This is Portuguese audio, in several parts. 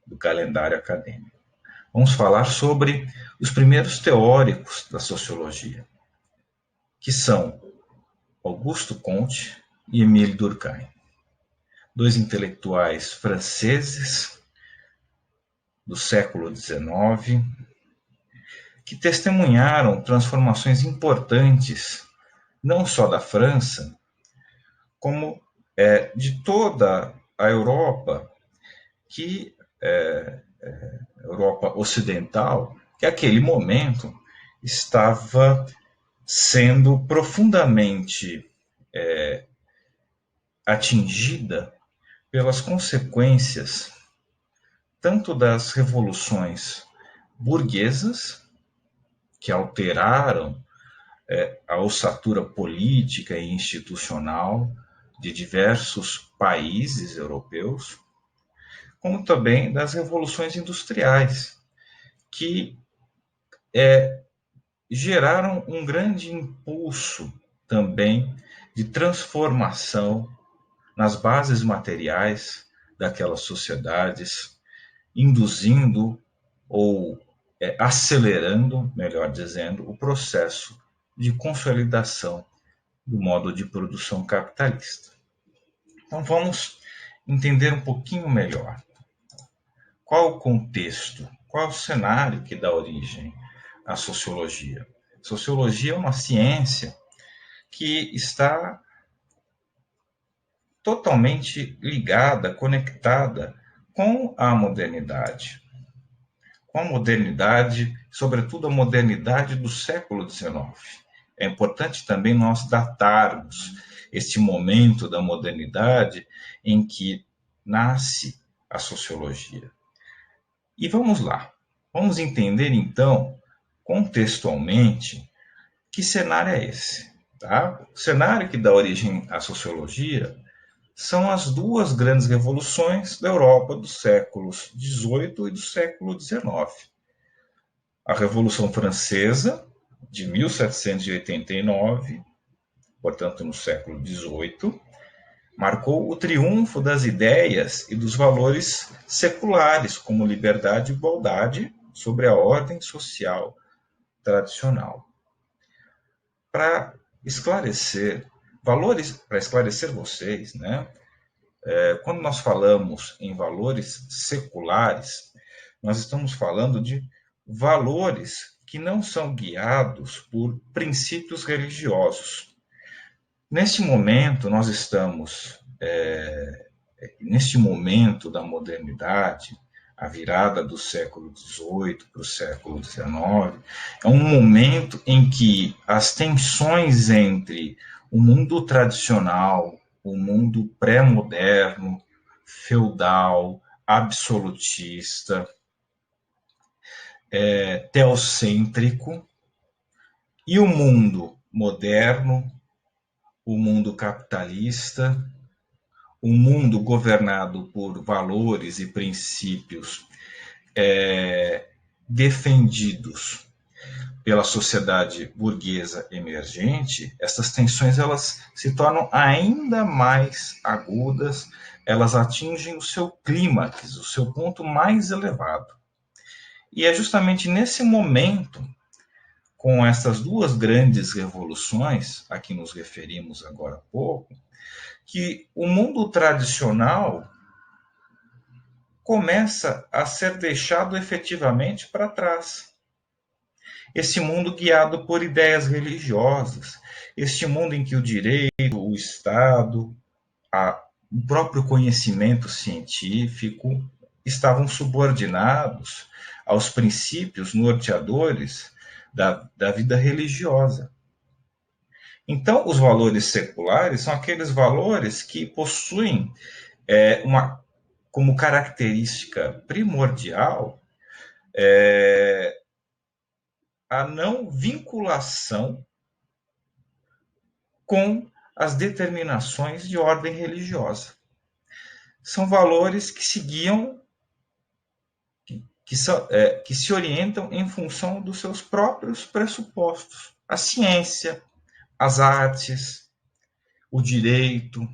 do calendário acadêmico. Vamos falar sobre os primeiros teóricos da sociologia, que são Auguste Comte e Émile Durkheim, dois intelectuais franceses do século XIX, que testemunharam transformações importantes, não só da França, como de toda a Europa, Europa ocidental, que naquele momento estava sendo profundamente atingida pelas consequências tanto das revoluções burguesas, que alteraram a ossatura política e institucional de diversos países europeus, como também das revoluções industriais, que geraram um grande impulso também de transformação nas bases materiais daquelas sociedades, induzindo ou acelerando, melhor dizendo, o processo de consolidação do modo de produção capitalista. Então vamos entender um pouquinho melhor qual o contexto, qual o cenário que dá origem à sociologia. Sociologia é uma ciência que está totalmente ligada, conectada com a modernidade. Com a modernidade, sobretudo a modernidade do século XIX. É importante também nós datarmos este momento da modernidade em que nasce a sociologia. E vamos lá, vamos entender então, contextualmente, que cenário é esse. Tá? O cenário que dá origem à sociologia são as duas grandes revoluções da Europa dos séculos XVIII e do século XIX. A Revolução Francesa, de 1789, portanto no século XVIII, marcou o triunfo das ideias e dos valores seculares, como liberdade e igualdade, sobre a ordem social tradicional. Para esclarecer vocês, né, quando nós falamos em valores seculares, nós estamos falando de valores que não são guiados por princípios religiosos. Neste momento, nós estamos, neste momento da modernidade, a virada do século XVIII para o século XIX, é um momento em que as tensões entre o mundo tradicional, o mundo pré-moderno, feudal, absolutista, teocêntrico, e o mundo moderno, o mundo capitalista, um mundo governado por valores e princípios defendidos pela sociedade burguesa emergente, essas tensões elas se tornam ainda mais agudas, elas atingem o seu clímax, o seu ponto mais elevado. E é justamente nesse momento, com essas duas grandes revoluções, a que nos referimos agora há pouco, que o mundo tradicional começa a ser deixado efetivamente para trás. Esse mundo guiado por ideias religiosas, este mundo em que o direito, o Estado, o próprio conhecimento científico estavam subordinados aos princípios norteadores da vida religiosa. Então, os valores seculares são aqueles valores que possuem como característica primordial a não vinculação com as determinações de ordem religiosa. São valores que seguiam, que se orientam em função dos seus próprios pressupostos. A ciência, as artes, o direito,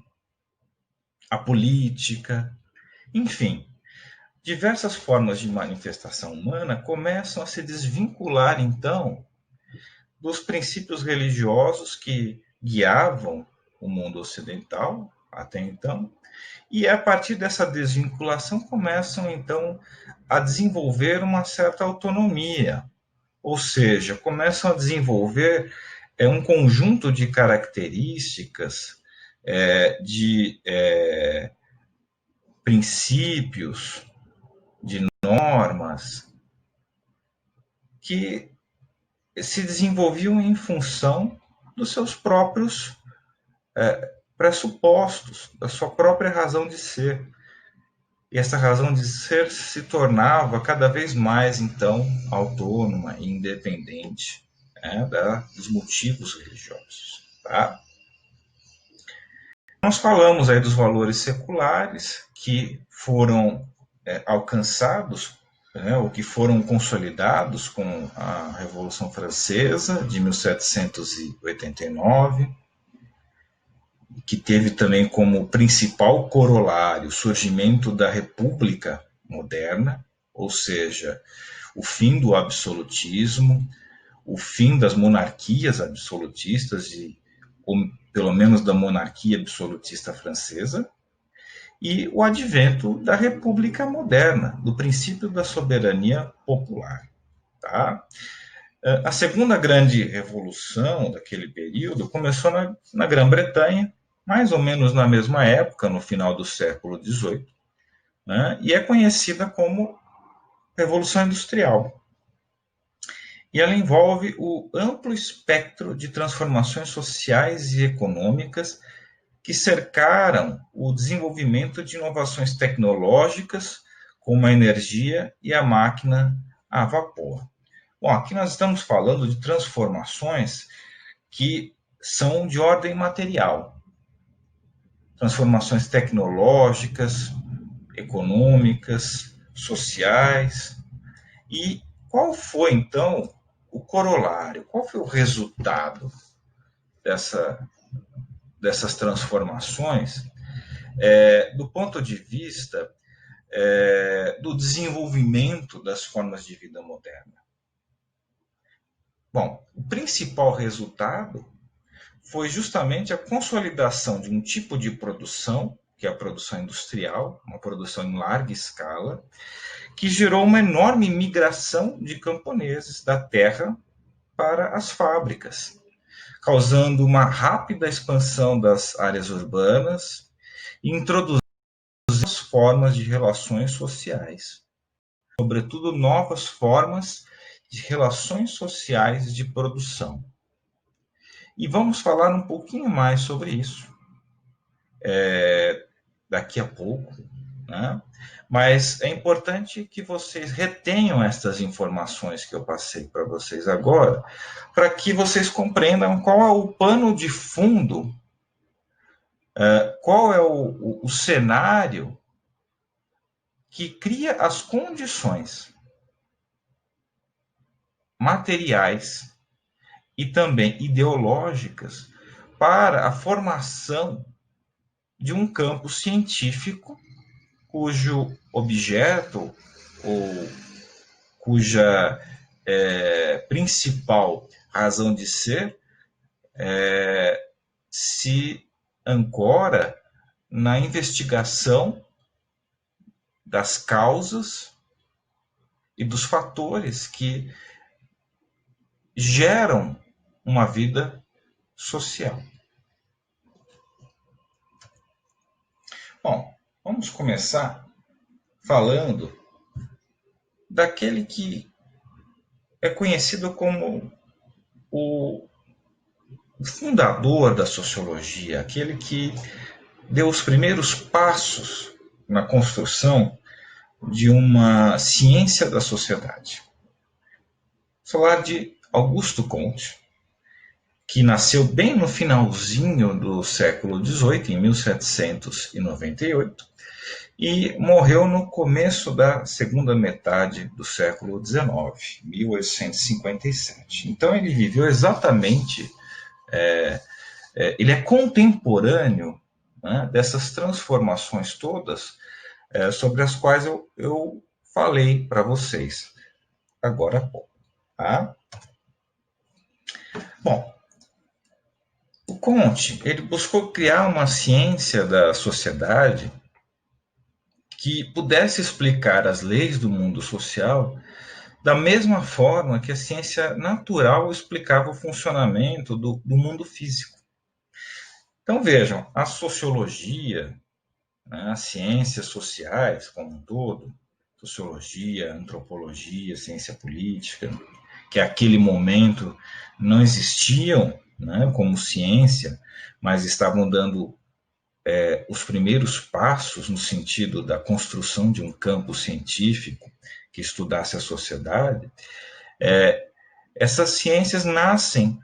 a política, enfim, diversas formas de manifestação humana começam a se desvincular, então, dos princípios religiosos que guiavam o mundo ocidental até então, e a partir dessa desvinculação começam, então, a desenvolver uma certa autonomia, ou seja, começam a desenvolver um conjunto de características, de princípios, de normas, que se desenvolviam em função dos seus próprios pressupostos, da sua própria razão de ser. E essa razão de ser se tornava cada vez mais, então, autônoma e independente, dos motivos religiosos. Tá? Nós falamos aí dos valores seculares que foram alcançados, ou que foram consolidados com a Revolução Francesa de 1789, que teve também como principal corolário o surgimento da República moderna, ou seja, o fim do absolutismo, o fim das monarquias absolutistas, ou pelo menos da monarquia absolutista francesa, e o advento da República moderna, do princípio da soberania popular. Tá? A segunda grande revolução daquele período começou na Grã-Bretanha, mais ou menos na mesma época, no final do século XVIII, né? E é conhecida como Revolução Industrial. E ela envolve o amplo espectro de transformações sociais e econômicas que cercaram o desenvolvimento de inovações tecnológicas, como a energia e a máquina a vapor. Bom, aqui nós estamos falando de transformações que são de ordem material. Transformações tecnológicas, econômicas, sociais. E qual foi, então, o corolário? Qual foi o resultado dessas transformações do ponto de vista do desenvolvimento das formas de vida moderna? Bom, o principal resultado foi justamente a consolidação de um tipo de produção, que é a produção industrial, uma produção em larga escala, que gerou uma enorme migração de camponeses da terra para as fábricas, causando uma rápida expansão das áreas urbanas e introduzindo novas formas de relações sociais, sobretudo novas formas de relações sociais de produção. E vamos falar um pouquinho mais sobre isso daqui a pouco, né? Mas é importante que vocês retenham essas informações que eu passei para vocês agora, para que vocês compreendam qual é o pano de fundo, qual é o cenário que cria as condições materiais e também ideológicas para a formação de um campo científico cujo objeto ou cuja principal razão de ser se ancora na investigação das causas e dos fatores que geram uma vida social. Bom, vamos começar falando daquele que é conhecido como o fundador da sociologia, aquele que deu os primeiros passos na construção de uma ciência da sociedade. Vou falar de Augusto Comte, que nasceu bem no finalzinho do século XVIII, em 1798, e morreu no começo da segunda metade do século XIX, 1857. Então ele viveu exatamente, ele é contemporâneo, né, dessas transformações todas sobre as quais eu falei para vocês agora há pouco. Tá? Bom, o Comte ele buscou criar uma ciência da sociedade que pudesse explicar as leis do mundo social da mesma forma que a ciência natural explicava o funcionamento do mundo físico. Então vejam, a sociologia, né, as ciências sociais como um todo, sociologia, antropologia, ciência política, que naquele momento não existiam, né, como ciência, mas estavam dando os primeiros passos no sentido da construção de um campo científico que estudasse a sociedade. Essas ciências nascem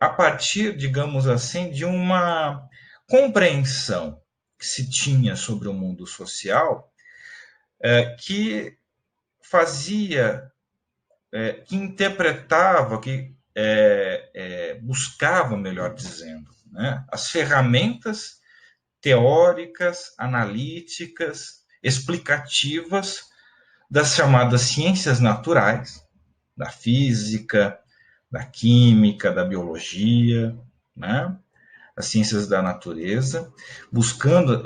a partir, digamos assim, de uma compreensão que se tinha sobre o mundo social, que fazia, que interpretava, que buscava, melhor dizendo, né, as ferramentas teóricas, analíticas, explicativas das chamadas ciências naturais, da física, da química, da biologia, né? As ciências da natureza, buscando,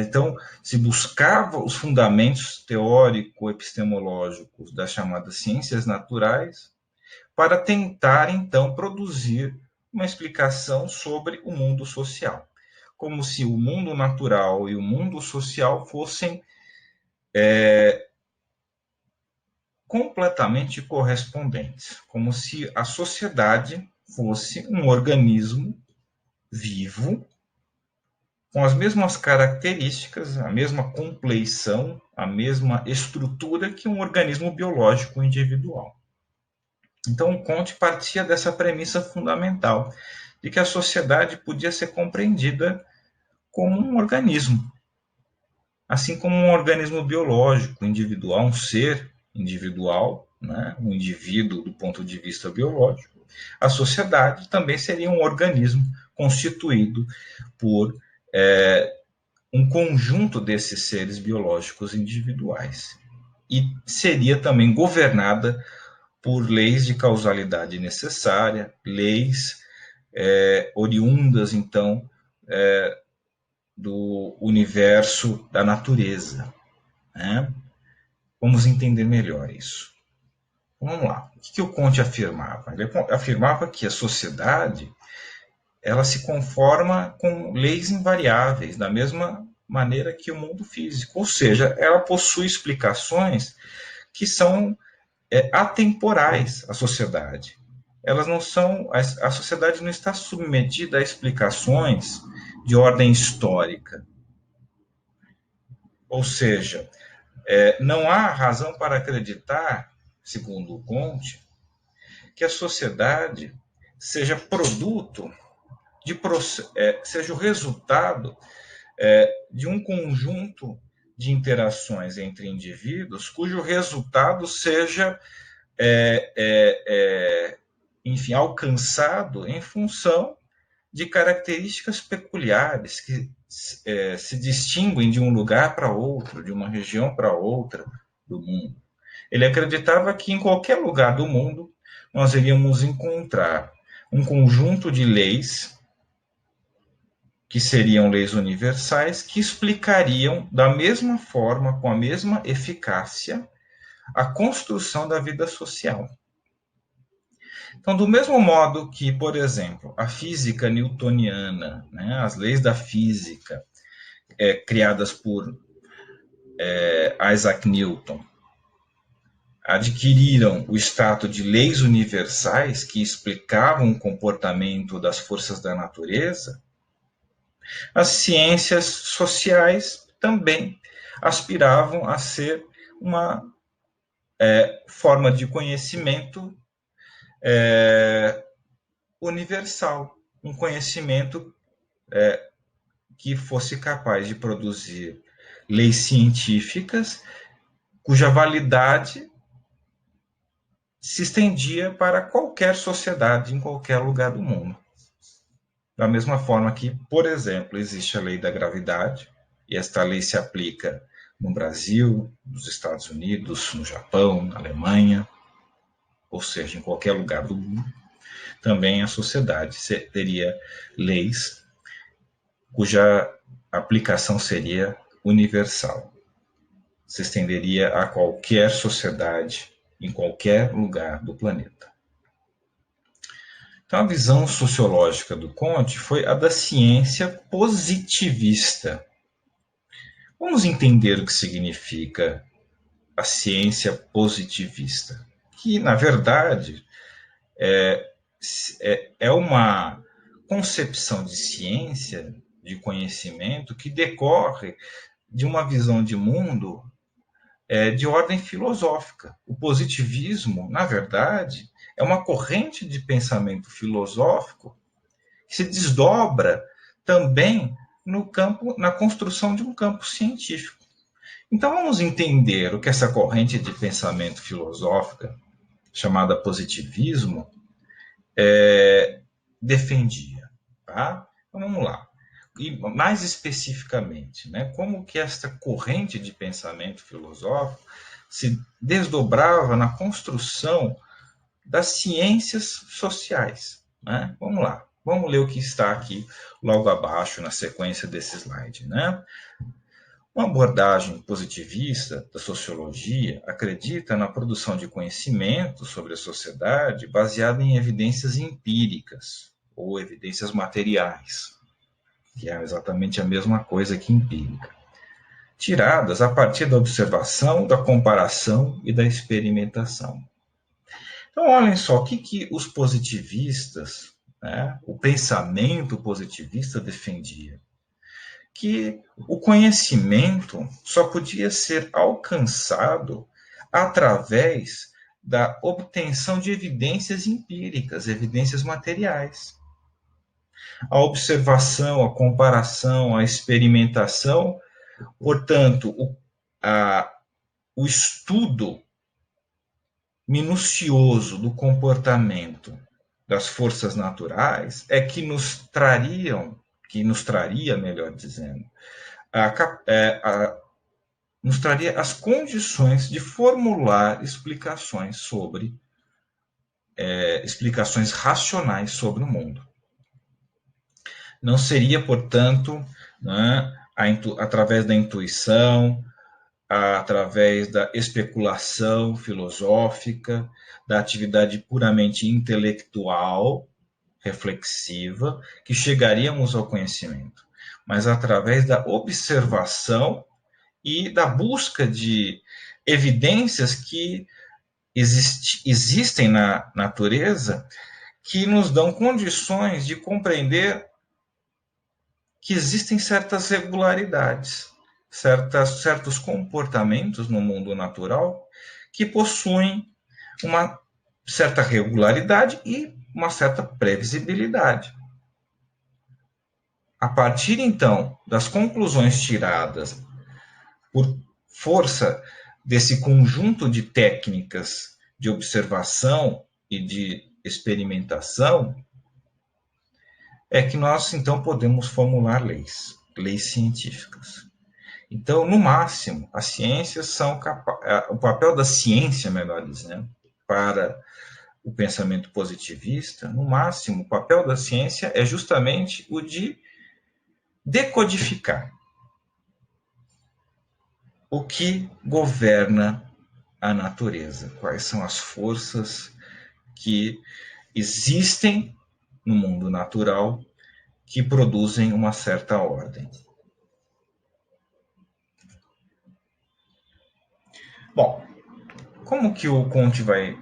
então, se buscava os fundamentos teórico-epistemológicos das chamadas ciências naturais para tentar, então, produzir uma explicação sobre o mundo social, como se o mundo natural e o mundo social fossem completamente correspondentes, como se a sociedade fosse um organismo vivo, com as mesmas características, a mesma compleição, a mesma estrutura que um organismo biológico individual. Então, Comte partia dessa premissa fundamental, de que a sociedade podia ser compreendida como um organismo, assim como um organismo biológico, individual, um ser individual, né? Um indivíduo do ponto de vista biológico. A sociedade também seria um organismo constituído por um conjunto desses seres biológicos individuais. E seria também governada por leis de causalidade necessária, leis oriundas, então, do universo da natureza. Né? Vamos entender melhor isso. Vamos lá. O que o Comte afirmava? Ele afirmava que a sociedade ela se conforma com leis invariáveis, da mesma maneira que o mundo físico. Ou seja, ela possui explicações que são atemporais à sociedade. Elas não são, a sociedade não está submetida a explicações de ordem histórica. Ou seja, não há razão para acreditar, segundo o Comte, que a sociedade seja produto seja o resultado de um conjunto de interações entre indivíduos cujo resultado seja, enfim, alcançado em função de características peculiares que se distinguem de um lugar para outro, de uma região para outra do mundo. Ele acreditava que em qualquer lugar do mundo nós iríamos encontrar um conjunto de leis que seriam leis universais, que explicariam da mesma forma, com a mesma eficácia, a construção da vida social. Então, do mesmo modo que, por exemplo, a física newtoniana, né, as leis da física criadas por Isaac Newton, adquiriram o status de leis universais que explicavam o comportamento das forças da natureza, as ciências sociais também aspiravam a ser uma forma de conhecimento universal, um conhecimento que fosse capaz de produzir leis científicas cuja validade se estendia para qualquer sociedade em qualquer lugar do mundo. Da mesma forma que, por exemplo, existe a lei da gravidade e esta lei se aplica no Brasil, nos Estados Unidos, no Japão, na Alemanha, ou seja, em qualquer lugar do mundo, também a sociedade teria leis cuja aplicação seria universal. Se estenderia a qualquer sociedade, em qualquer lugar do planeta. Então, a visão sociológica do Comte foi a da ciência positivista. Vamos entender o que significa a ciência positivista, que, na verdade, é uma concepção de ciência, de conhecimento, que decorre de uma visão de mundo de ordem filosófica. O positivismo, na verdade, é uma corrente de pensamento filosófico que se desdobra também no campo, na construção de um campo científico. Então vamos entender o que essa corrente de pensamento filosófica, chamada positivismo, defendia. Tá? Então vamos lá. E mais especificamente, né, como que esta corrente de pensamento filosófico se desdobrava na construção das ciências sociais. Né? Vamos lá, vamos ler o que está aqui logo abaixo na sequência desse slide. Né? Uma abordagem positivista da sociologia acredita na produção de conhecimento sobre a sociedade baseado em evidências empíricas ou evidências materiais, que é exatamente a mesma coisa que empírica, tiradas a partir da observação, da comparação e da experimentação. Então, olhem só o que os positivistas, né, o pensamento positivista defendia. Que o conhecimento só podia ser alcançado através da obtenção de evidências empíricas, evidências materiais. A observação, a comparação, a experimentação, portanto, o estudo minucioso do comportamento das forças naturais é que nos traria, melhor dizendo, nos traria as condições de formular explicações racionais sobre o mundo. Não seria, portanto, né, através da intuição, através da especulação filosófica, da atividade puramente intelectual, reflexiva, que chegaríamos ao conhecimento, mas através da observação e da busca de evidências que existem na natureza que nos dão condições de compreender que existem certas regularidades, certos comportamentos no mundo natural que possuem uma certa regularidade e uma certa previsibilidade. A partir, então, das conclusões tiradas por força desse conjunto de técnicas de observação e de experimentação, é que nós, então, podemos formular leis científicas. Então, no máximo, as ciências são o papel da ciência, melhor dizendo, para o pensamento positivista, no máximo, o papel da ciência é justamente o de decodificar o que governa a natureza, quais são as forças que existem no mundo natural que produzem uma certa ordem. Bom, como que o Comte vai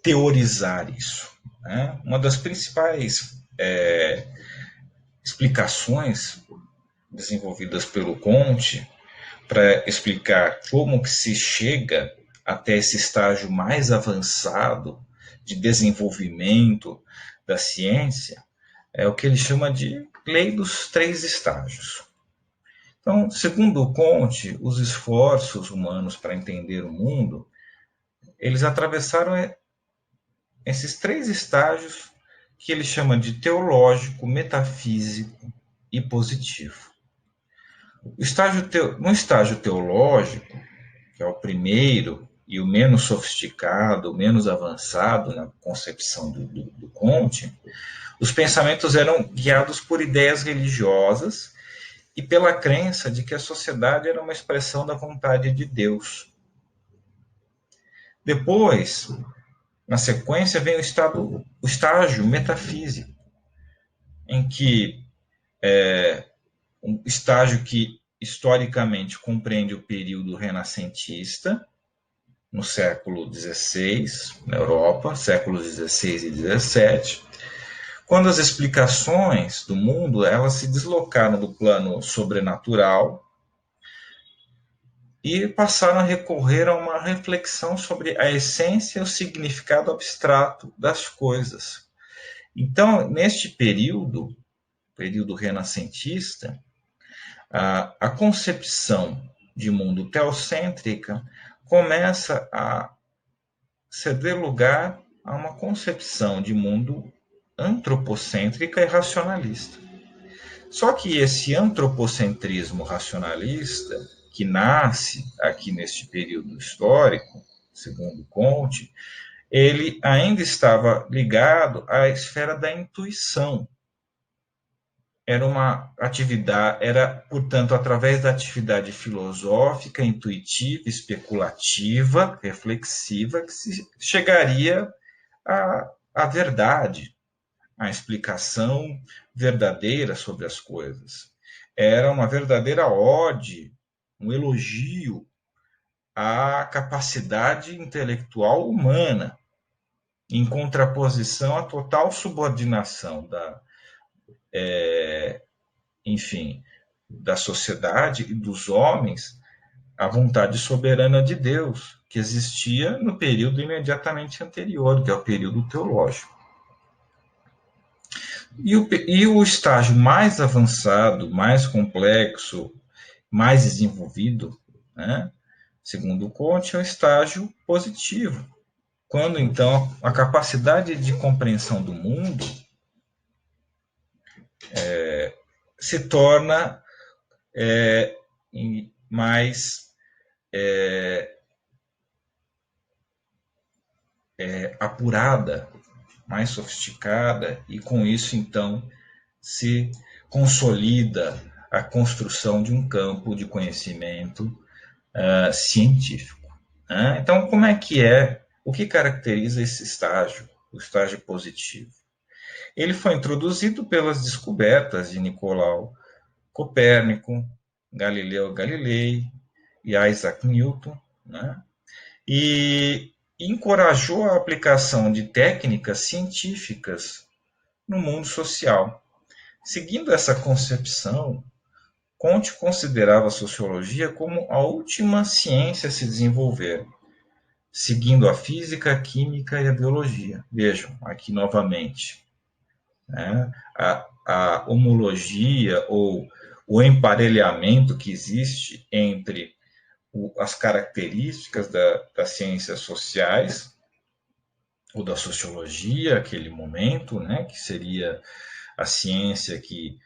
teorizar isso? Né? Uma das principais explicações desenvolvidas pelo Comte para explicar como que se chega até esse estágio mais avançado de desenvolvimento da ciência é o que ele chama de lei dos 3 estágios. Então, segundo o Comte, os esforços humanos para entender o mundo, eles atravessaram esses 3 estágios que ele chama de teológico, metafísico e positivo. No estágio teológico, que é o primeiro e o menos sofisticado, o menos avançado na concepção do Comte, os pensamentos eram guiados por ideias religiosas e pela crença de que a sociedade era uma expressão da vontade de Deus. Depois, na sequência, vem o estágio metafísico, em que um estágio que historicamente compreende o período renascentista, no século XVI, na Europa, séculos XVI e XVII, quando as explicações do mundo elas se deslocaram do plano sobrenatural e passaram a recorrer a uma reflexão sobre a essência e o significado abstrato das coisas. Então, neste período renascentista, a concepção de mundo teocêntrica começa a ceder lugar a uma concepção de mundo antropocêntrica e racionalista. Só que esse antropocentrismo racionalista, que nasce aqui neste período histórico, segundo Comte, ele ainda estava ligado à esfera da intuição. Era uma atividade, portanto, através da atividade filosófica, intuitiva, especulativa, reflexiva, que se chegaria à verdade, à explicação verdadeira sobre as coisas. Era uma verdadeira ode, um elogio à capacidade intelectual humana, em contraposição à total subordinação da sociedade e dos homens à vontade soberana de Deus, que existia no período imediatamente anterior, que é o período teológico. E o estágio mais avançado, mais complexo, mais desenvolvido, né, segundo Comte, é o estágio positivo, quando então a capacidade de compreensão do mundo se torna mais apurada, mais sofisticada, e com isso então se consolida a construção de um campo de conhecimento científico. Né? Então, como é que o que caracteriza esse estágio, o estágio positivo? Ele foi introduzido pelas descobertas de Nicolau Copérnico, Galileu Galilei e Isaac Newton, né? E encorajou a aplicação de técnicas científicas no mundo social. Seguindo essa concepção, Comte considerava a sociologia como a última ciência a se desenvolver, seguindo a física, a química e a biologia. Vejam, aqui novamente, né? A homologia ou o emparelhamento que existe entre as características das ciências sociais ou da sociologia, aquele momento, né, que seria a ciência que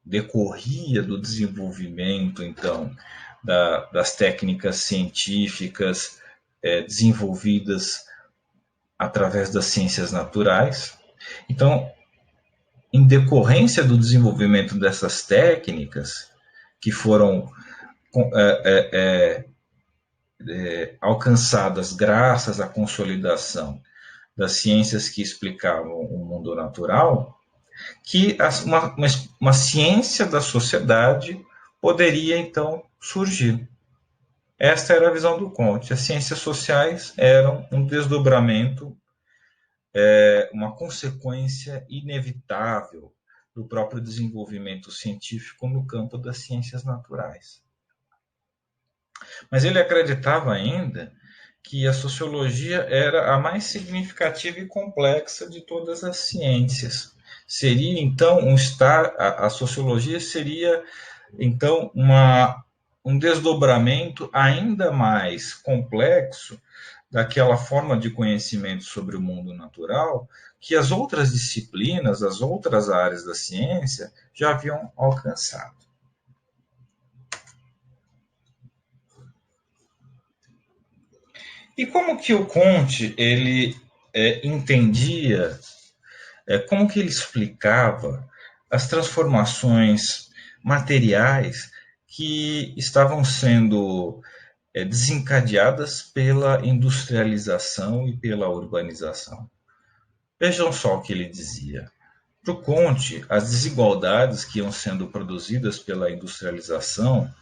decorria do desenvolvimento, então, das técnicas científicas desenvolvidas através das ciências naturais. Então, em decorrência do desenvolvimento dessas técnicas, que foram alcançadas graças à consolidação das ciências que explicavam o mundo natural, que uma ciência da sociedade poderia, então, surgir. Esta era a visão do Comte. As ciências sociais eram um desdobramento, uma consequência inevitável do próprio desenvolvimento científico no campo das ciências naturais. Mas ele acreditava ainda que a sociologia era a mais significativa e complexa de todas as ciências. Seria, então, a sociologia seria, então, um desdobramento ainda mais complexo daquela forma de conhecimento sobre o mundo natural que as outras disciplinas, as outras áreas da ciência já haviam alcançado. E como que o Comte ele entendia, como que ele explicava as transformações materiais que estavam sendo desencadeadas pela industrialização e pela urbanização? Vejam só o que ele dizia. Para o Comte, as desigualdades que iam sendo produzidas pela industrialização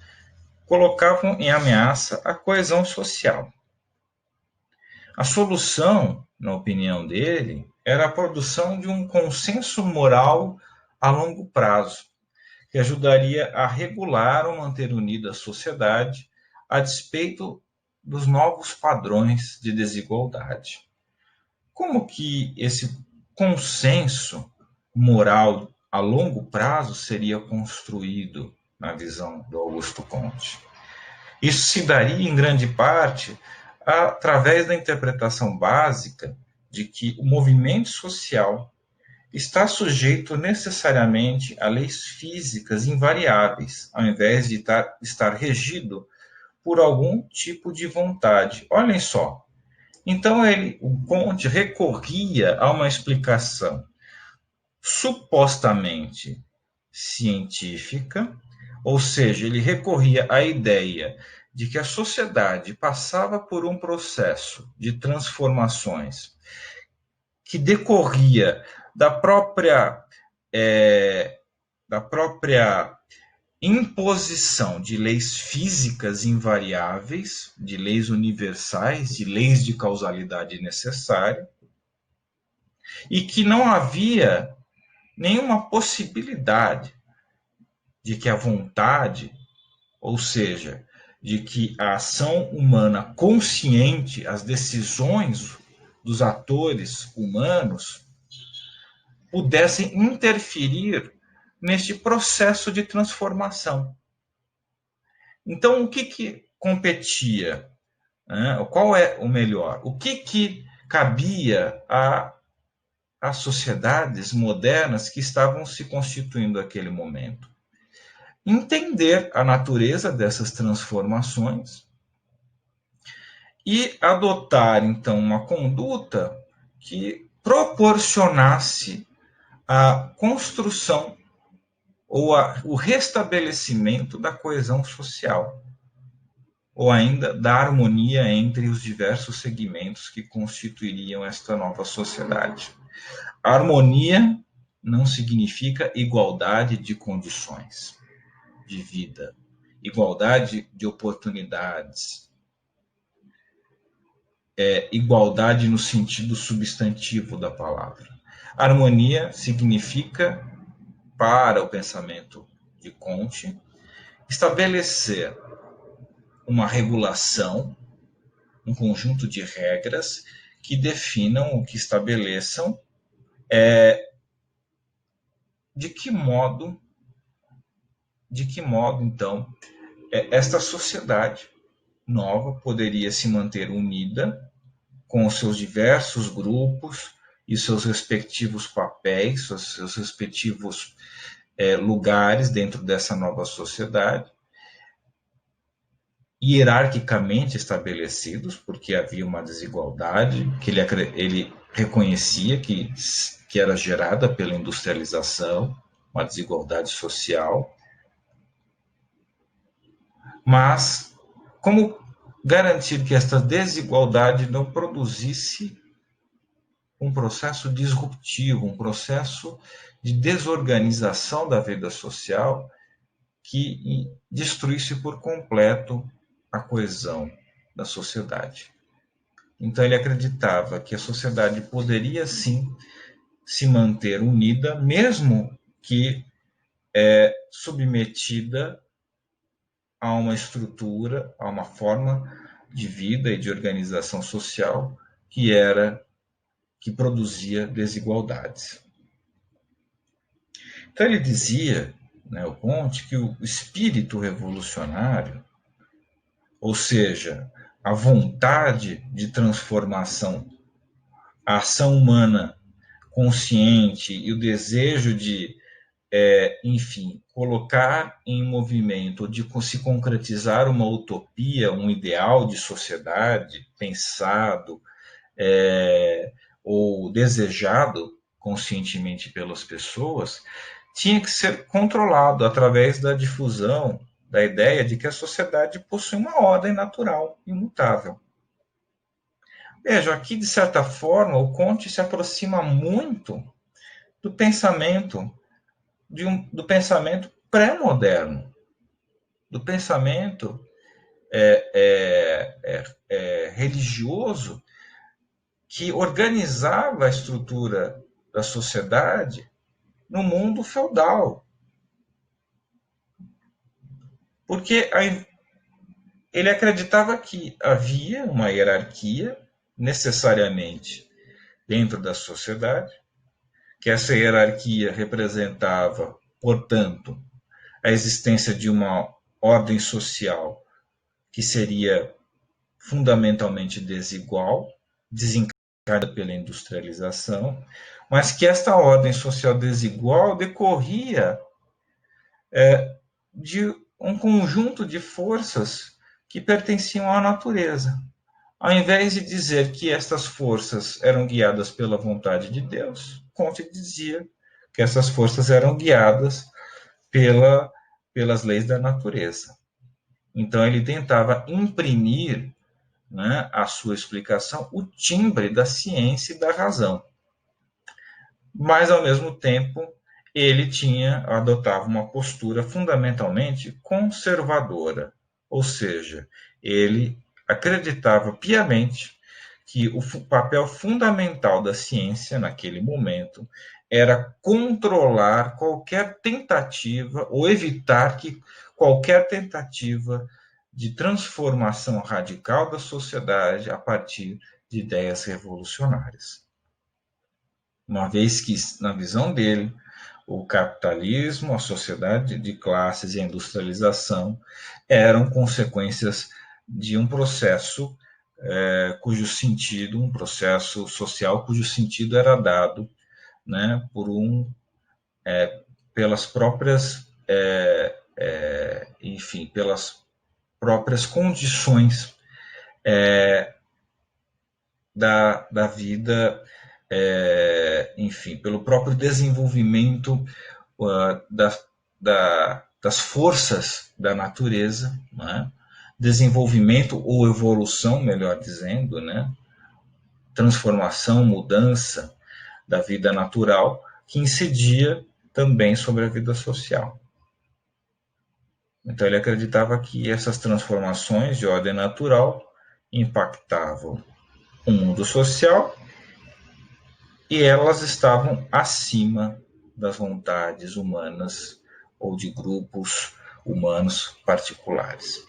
colocavam em ameaça a coesão social. A solução, na opinião dele, era a produção de um consenso moral a longo prazo, que ajudaria a regular ou manter unida a sociedade a despeito dos novos padrões de desigualdade. Como que esse consenso moral a longo prazo seria construído na visão do Augusto Comte? Isso se daria, em grande parte, através da interpretação básica de que o movimento social está sujeito necessariamente a leis físicas invariáveis, ao invés de estar regido por algum tipo de vontade. Olhem só. Então, o Comte recorria a uma explicação supostamente científica, ou seja, ele recorria à ideia de que a sociedade passava por um processo de transformações que decorria da própria imposição de leis físicas invariáveis, de leis universais, de leis de causalidade necessária, e que não havia nenhuma possibilidade de que a vontade, ou seja, de que a ação humana consciente, as decisões dos atores humanos, pudessem interferir neste processo de transformação. Então, o que competia? Qual é o melhor? O que cabia às sociedades modernas que estavam se constituindo naquele momento? Entender a natureza dessas transformações e adotar, então, uma conduta que proporcionasse a construção ou o restabelecimento da coesão social, ou ainda da harmonia entre os diversos segmentos que constituiriam esta nova sociedade. A harmonia não significa igualdade de condições de vida, igualdade de oportunidades, igualdade no sentido substantivo da palavra. Harmonia significa, para o pensamento de Comte, estabelecer uma regulação, um conjunto de regras que definam, que estabeleçam de que modo, então, esta sociedade nova poderia se manter unida com os seus diversos grupos e seus respectivos papéis, seus respectivos lugares dentro dessa nova sociedade, hierarquicamente estabelecidos, porque havia uma desigualdade que ele reconhecia que era gerada pela industrialização, uma desigualdade social. Mas como garantir que esta desigualdade não produzisse um processo disruptivo, um processo de desorganização da vida social que destruísse por completo a coesão da sociedade? Então ele acreditava que a sociedade poderia sim se manter unida, mesmo que submetida a uma estrutura, a uma forma de vida e de organização social que produzia desigualdades. Então ele dizia, o Comte, que o espírito revolucionário, ou seja, a vontade de transformação, a ação humana consciente e o desejo de enfim, colocar em movimento, de se concretizar uma utopia, um ideal de sociedade pensado ou desejado conscientemente pelas pessoas, tinha que ser controlado através da difusão da ideia de que a sociedade possui uma ordem natural, imutável. Veja, aqui, de certa forma, o Comte se aproxima muito do pensamento do pensamento pré-moderno, do pensamento religioso que organizava a estrutura da sociedade no mundo feudal. Porque ele acreditava que havia uma hierarquia necessariamente dentro da sociedade, que essa hierarquia representava, portanto, a existência de uma ordem social que seria fundamentalmente desigual, desencadeada pela industrialização, mas que esta ordem social desigual decorria de um conjunto de forças que pertenciam à natureza. Ao invés de dizer que estas forças eram guiadas pela vontade de Deus, Comte dizia que essas forças eram guiadas pelas leis da natureza. Então, ele tentava imprimir, né, a sua explicação, o timbre da ciência e da razão. Mas, ao mesmo tempo, ele adotava uma postura fundamentalmente conservadora, ou seja, ele acreditava piamente que o papel fundamental da ciência naquele momento era controlar qualquer tentativa ou evitar que qualquer tentativa de transformação radical da sociedade a partir de ideias revolucionárias. Uma vez que, na visão dele, o capitalismo, a sociedade de classes e a industrialização eram consequências de um processo cujo sentido, um processo social cujo sentido era dado, né, pelas próprias, enfim, pelas próprias condições da vida, enfim, pelo próprio desenvolvimento das forças da natureza, né? Desenvolvimento ou evolução, melhor dizendo, né? Transformação, mudança da vida natural, que incidia também sobre a vida social. Então ele acreditava que essas transformações de ordem natural impactavam o mundo social e elas estavam acima das vontades humanas ou de grupos humanos particulares.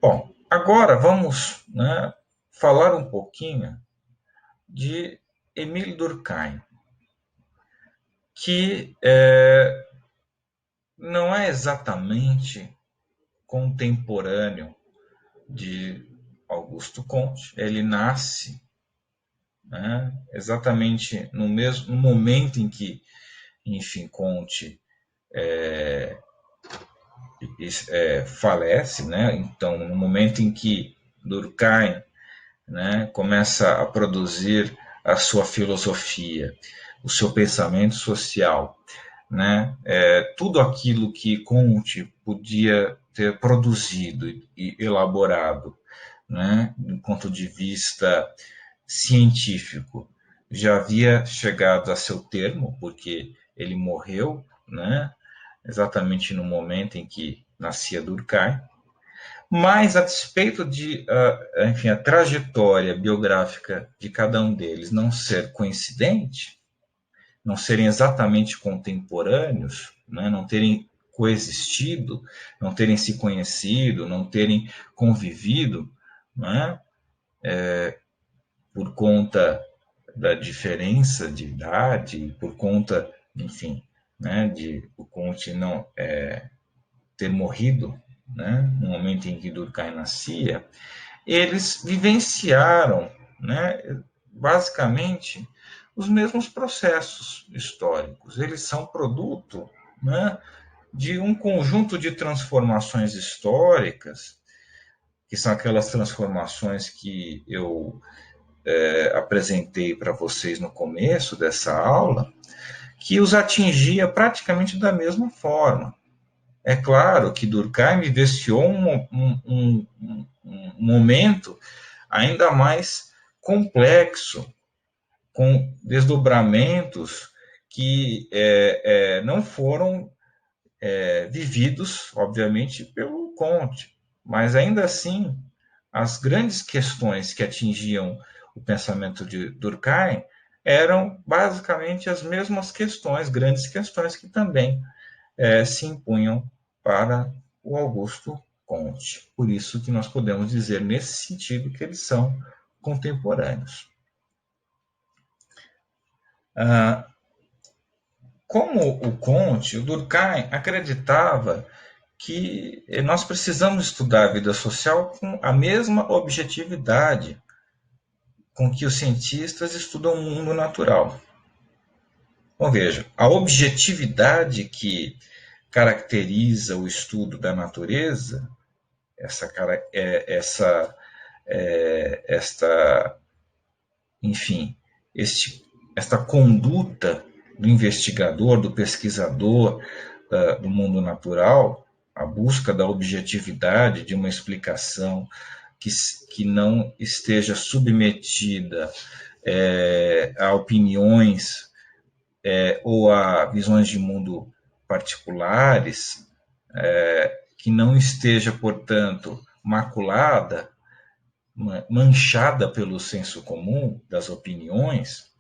Bom, agora vamos, né, falar um pouquinho de Émile Durkheim, que não é exatamente contemporâneo de Augusto Comte. Ele nasce, né, exatamente no mesmo momento em que, enfim, Comte falece, né? Então, no momento em que Durkheim, né, começa a produzir a sua filosofia, o seu pensamento social, né, tudo aquilo que Comte podia ter produzido e elaborado, né, do ponto de vista científico, já havia chegado a seu termo, porque ele morreu, né, exatamente no momento em que nascia Durkheim, mas a despeito de, enfim, a trajetória biográfica de cada um deles não ser coincidente, não serem exatamente contemporâneos, né, não terem coexistido, não terem se conhecido, não terem convivido, né, por conta da diferença de idade, por conta, enfim, né, de o Comte não ter morrido, né, no momento em que Durkheim nascia, eles vivenciaram, né, basicamente os mesmos processos históricos. Eles são produto, né, de um conjunto de transformações históricas, que são aquelas transformações que eu apresentei para vocês no começo dessa aula, que os atingia praticamente da mesma forma. É claro que Durkheim vivenciou um momento ainda mais complexo, com desdobramentos que não foram vividos, obviamente, pelo Comte, mas ainda assim, as grandes questões que atingiam o pensamento de Durkheim eram basicamente as mesmas questões, grandes questões que também se impunham para o Augusto Comte. Por isso que nós podemos dizer, nesse sentido, que eles são contemporâneos. Como o Comte, o Durkheim acreditava que nós precisamos estudar a vida social com a mesma objetividade com que os cientistas estudam o mundo natural. Então, veja, a objetividade que caracteriza o estudo da natureza, esta conduta do investigador, do pesquisador do mundo natural, a busca da objetividade de uma explicação que não esteja submetida a opiniões ou a visões de mundo particulares, que não esteja, portanto, maculada, manchada pelo senso comum das opiniões,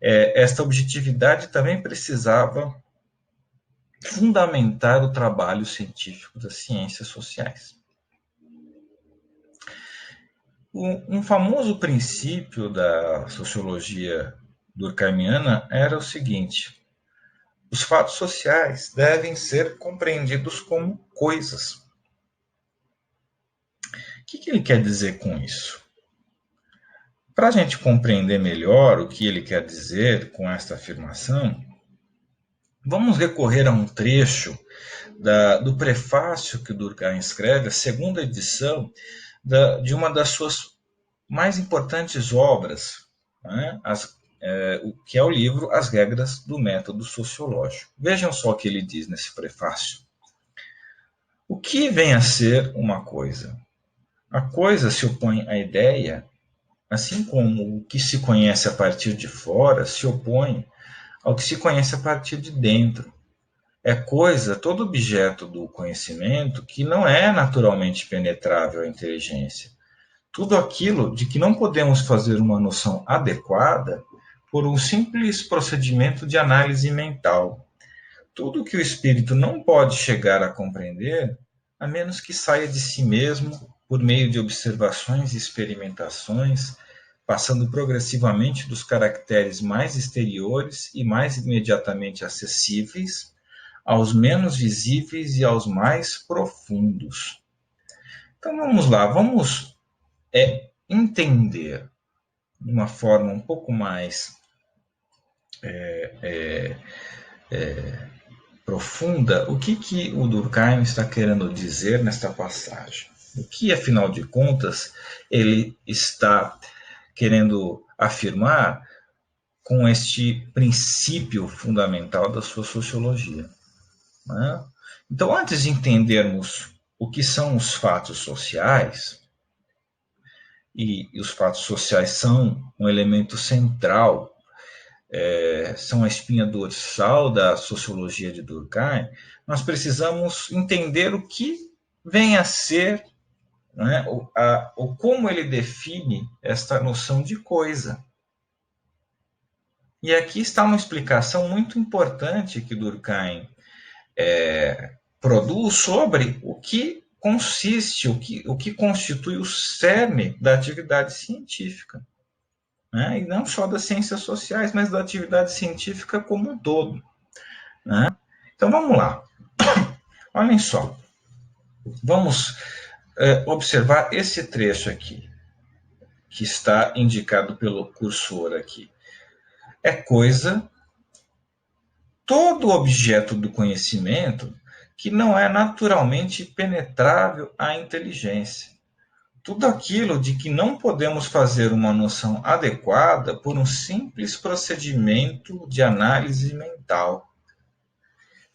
esta objetividade também precisava fundamentar o trabalho científico das ciências sociais. Um famoso princípio da sociologia durkheimiana era o seguinte: os fatos sociais devem ser compreendidos como coisas. O que ele quer dizer com isso? Para a gente compreender melhor o que ele quer dizer com esta afirmação, vamos recorrer a um trecho do prefácio que Durkheim escreve, a segunda edição de uma das suas mais importantes obras, né? Que é o livro As Regras do Método Sociológico. Vejam só o que ele diz nesse prefácio. O que vem a ser uma coisa? A coisa se opõe à ideia, assim como o que se conhece a partir de fora se opõe ao que se conhece a partir de dentro. É coisa todo objeto do conhecimento que não é naturalmente penetrável à inteligência. Tudo aquilo de que não podemos fazer uma noção adequada por um simples procedimento de análise mental. Tudo que o espírito não pode chegar a compreender, a menos que saia de si mesmo por meio de observações e experimentações, passando progressivamente dos caracteres mais exteriores e mais imediatamente acessíveis aos menos visíveis e aos mais profundos. Então vamos lá, vamos entender de uma forma um pouco mais profunda o que o Durkheim está querendo dizer nesta passagem. O que, afinal de contas, ele está querendo afirmar com este princípio fundamental da sua sociologia. Né? Então, antes de entendermos o que são os fatos sociais, e os fatos sociais são um elemento central, são a espinha dorsal da sociologia de Durkheim, nós precisamos entender o que vem a ser, né, ou como ele define esta noção de coisa. E aqui está uma explicação muito importante que Durkheim produz sobre o que consiste, o que constitui o cerne da atividade científica. Né? E não só das ciências sociais, mas da atividade científica como um todo. Né? Então vamos lá. Olhem só. Vamos observar esse trecho aqui, que está indicado pelo cursor aqui. é coisa, todo objeto do conhecimento que não é naturalmente penetrável à inteligência. Tudo aquilo de que não podemos fazer uma noção adequada por um simples procedimento de análise mental.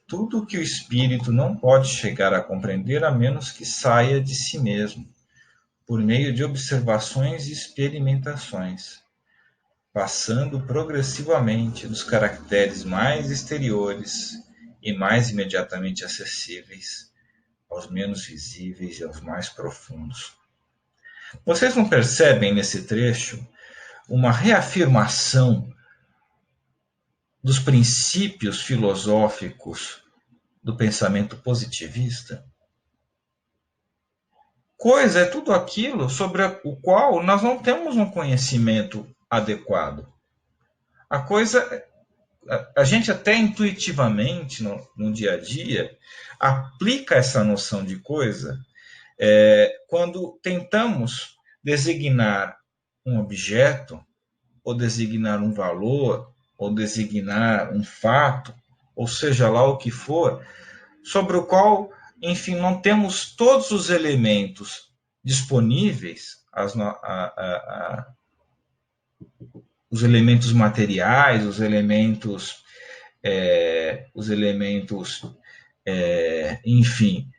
Tudo que o espírito não pode chegar a compreender a menos que saia de si mesmo, por meio de observações e experimentações, passando progressivamente dos caracteres mais exteriores e mais imediatamente acessíveis aos menos visíveis e aos mais profundos. Vocês não percebem nesse trecho uma reafirmação dos princípios filosóficos do pensamento positivista? Coisa é tudo aquilo sobre o qual nós não temos um conhecimento adequado. A coisa, a gente até intuitivamente, no dia a dia, aplica essa noção de coisa quando tentamos designar um objeto, ou designar um valor, ou designar um fato, ou seja lá o que for, sobre o qual, enfim, não temos todos os elementos disponíveis, os elementos materiais, os elementos, enfim,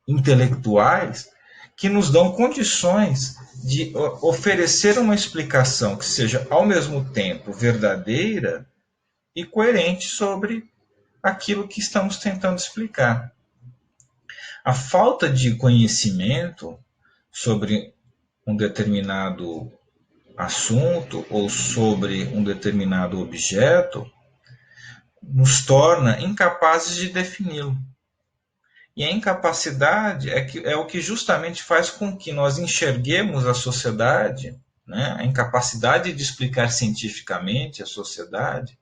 intelectuais, que nos dão condições de oferecer uma explicação que seja, ao mesmo tempo, verdadeira e coerente sobre aquilo que estamos tentando explicar. A falta de conhecimento sobre um determinado assunto ou sobre um determinado objeto nos torna incapazes de defini-lo. E a incapacidade é o que justamente faz com que nós enxerguemos a sociedade, né? A incapacidade de explicar cientificamente a sociedade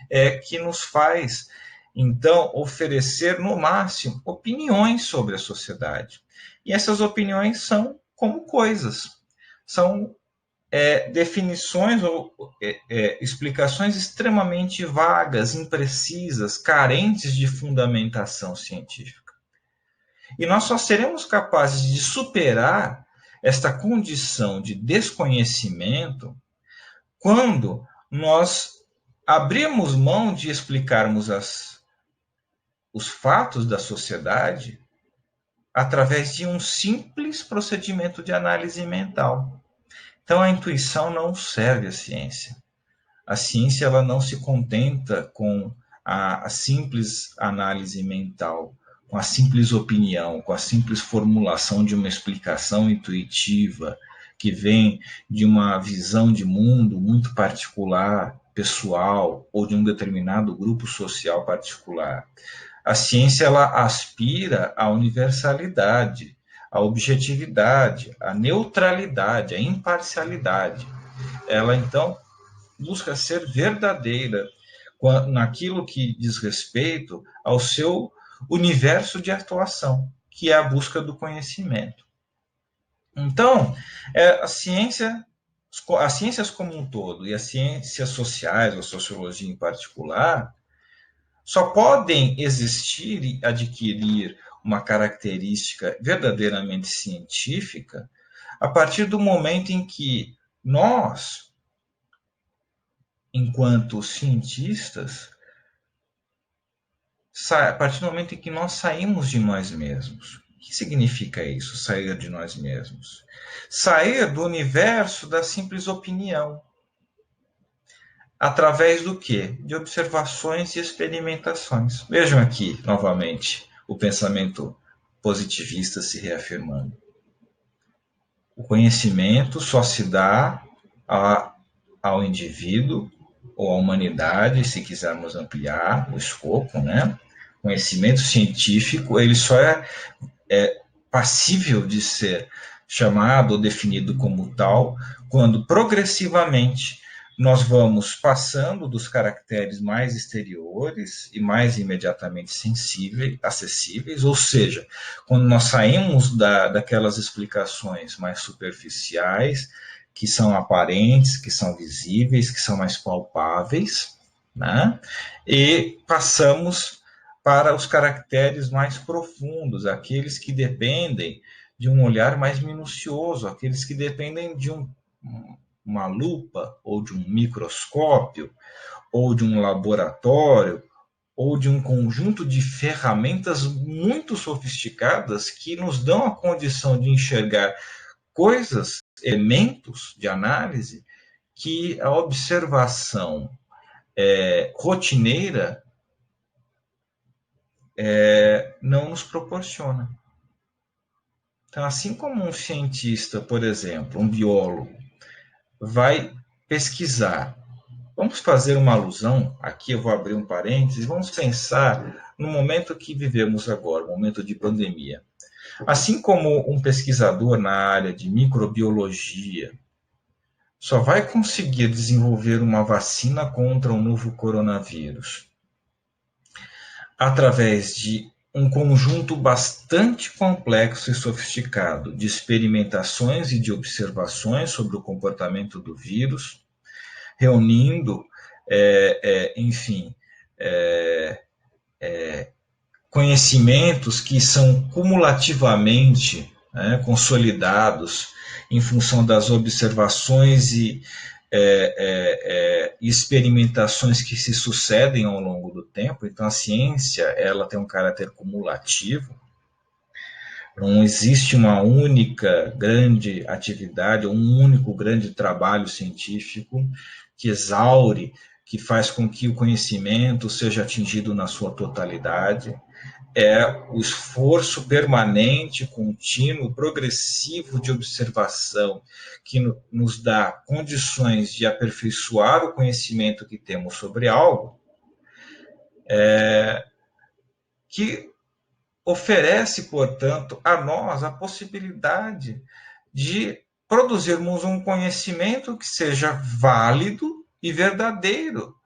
é que nos faz, então, oferecer, no máximo, opiniões sobre a sociedade. E essas opiniões são como coisas, são definições ou explicações extremamente vagas, imprecisas, carentes de fundamentação científica. E nós só seremos capazes de superar esta condição de desconhecimento quando nós abrirmos mão de explicarmos os fatos da sociedade através de um simples procedimento de análise mental. Então, a intuição não serve à ciência. A ciência ela não se contenta com a simples análise mental, com a simples opinião, com a simples formulação de uma explicação intuitiva que vem de uma visão de mundo muito particular, pessoal, ou de um determinado grupo social particular. A ciência ela aspira à universalidade, à objetividade, à neutralidade, à imparcialidade. Ela, então, busca ser verdadeira naquilo que diz respeito ao seu universo de atuação, que é a busca do conhecimento. Então, as ciências como um todo, e as ciências sociais, a sociologia em particular, só podem existir e adquirir uma característica verdadeiramente científica a partir do momento em que nós, enquanto cientistas, a partir do momento em que nós saímos de nós mesmos. O que significa isso, sair de nós mesmos? Sair do universo da simples opinião. Através do quê? De observações e experimentações. Vejam aqui, novamente, o pensamento positivista se reafirmando. O conhecimento só se dá ao indivíduo ou à humanidade, se quisermos ampliar o escopo, né? O conhecimento científico, ele só é passível de ser chamado ou definido como tal quando progressivamente nós vamos passando dos caracteres mais exteriores e mais imediatamente acessíveis, ou seja, quando nós saímos daquelas explicações mais superficiais, que são aparentes, que são visíveis, que são mais palpáveis, né? E passamos para os caracteres mais profundos, aqueles que dependem de um olhar mais minucioso, aqueles que dependem de uma lupa, ou de um microscópio, ou de um laboratório, ou de um conjunto de ferramentas muito sofisticadas que nos dão a condição de enxergar coisas, elementos de análise que a observação rotineira não nos proporciona. Então, assim como um cientista, por exemplo, um biólogo, vai pesquisar, vamos fazer uma alusão, aqui eu vou abrir um parênteses, vamos pensar no momento que vivemos agora, momento de pandemia. Assim como um pesquisador na área de microbiologia só vai conseguir desenvolver uma vacina contra o novo coronavírus através de um conjunto bastante complexo e sofisticado de experimentações e de observações sobre o comportamento do vírus, reunindo, enfim, conhecimentos que são cumulativamente consolidados em função das observações e experimentações que se sucedem ao longo do tempo. Então, a ciência ela tem um caráter cumulativo. Não existe uma única grande atividade, um único grande trabalho científico que exaure, que faz com que o conhecimento seja atingido na sua totalidade. É o esforço permanente, contínuo, progressivo de observação que nos dá condições de aperfeiçoar o conhecimento que temos sobre algo, que oferece, portanto, a nós a possibilidade de produzirmos um conhecimento que seja válido e verdadeiro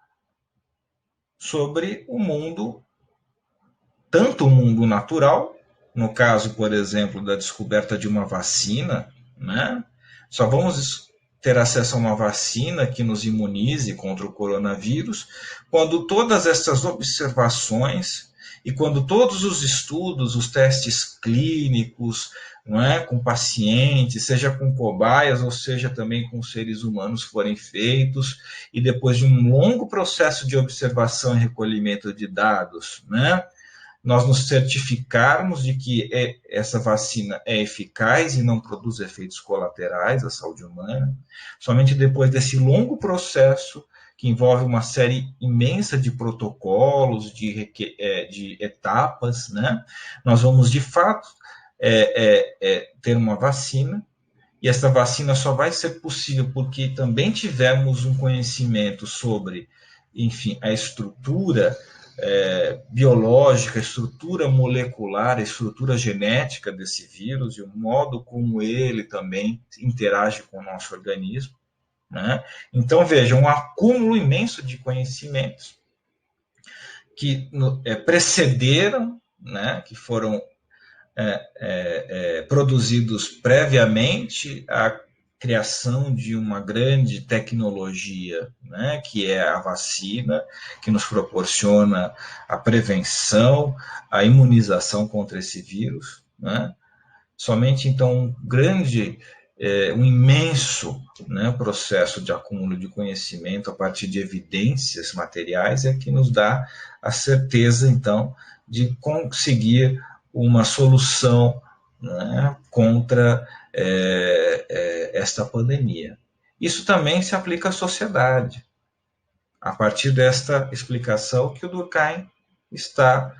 sobre o mundo, tanto o mundo natural, no caso, por exemplo, da descoberta de uma vacina, né? Só vamos ter acesso a uma vacina que nos imunize contra o coronavírus quando todas essas observações e quando todos os estudos, os testes clínicos, não é, com pacientes, seja com cobaias ou seja também com seres humanos forem feitos, e depois de um longo processo de observação e recolhimento de dados, né, nós nos certificarmos de que essa vacina é eficaz e não produz efeitos colaterais à saúde humana. Somente depois desse longo processo, que envolve uma série imensa de protocolos, de etapas, né, nós vamos, de fato, ter uma vacina, e essa vacina só vai ser possível porque também tivemos um conhecimento sobre, enfim, a estrutura biológica, a estrutura molecular, a estrutura genética desse vírus e o modo como ele também interage com o nosso organismo, né? Então, veja, um acúmulo imenso de conhecimentos que precederam, né, que foram produzidos previamente à criação de uma grande tecnologia, né, que é a vacina, que nos proporciona a prevenção, a imunização contra esse vírus, né? Somente, então, um imenso, né, processo de acúmulo de conhecimento a partir de evidências materiais é que nos dá a certeza, então, de conseguir uma solução, né, contra esta pandemia. Isso também se aplica à sociedade, a partir desta explicação que o Durkheim está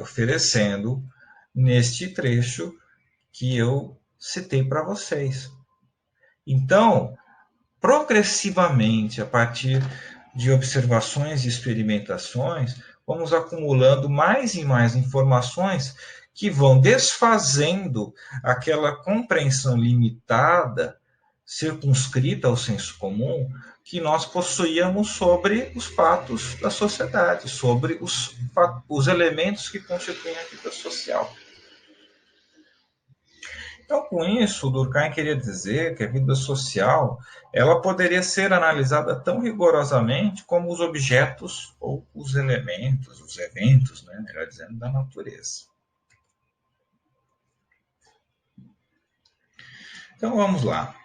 oferecendo neste trecho que eu citei para vocês. Então, progressivamente, a partir de observações e experimentações, vamos acumulando mais e mais informações que vão desfazendo aquela compreensão limitada, circunscrita ao senso comum, que nós possuíamos sobre os fatos da sociedade, sobre os elementos que constituem a vida social. Então, com isso, o Durkheim queria dizer que a vida social ela poderia ser analisada tão rigorosamente como os objetos ou os elementos, os eventos, né, melhor dizendo, da natureza. Então, vamos lá.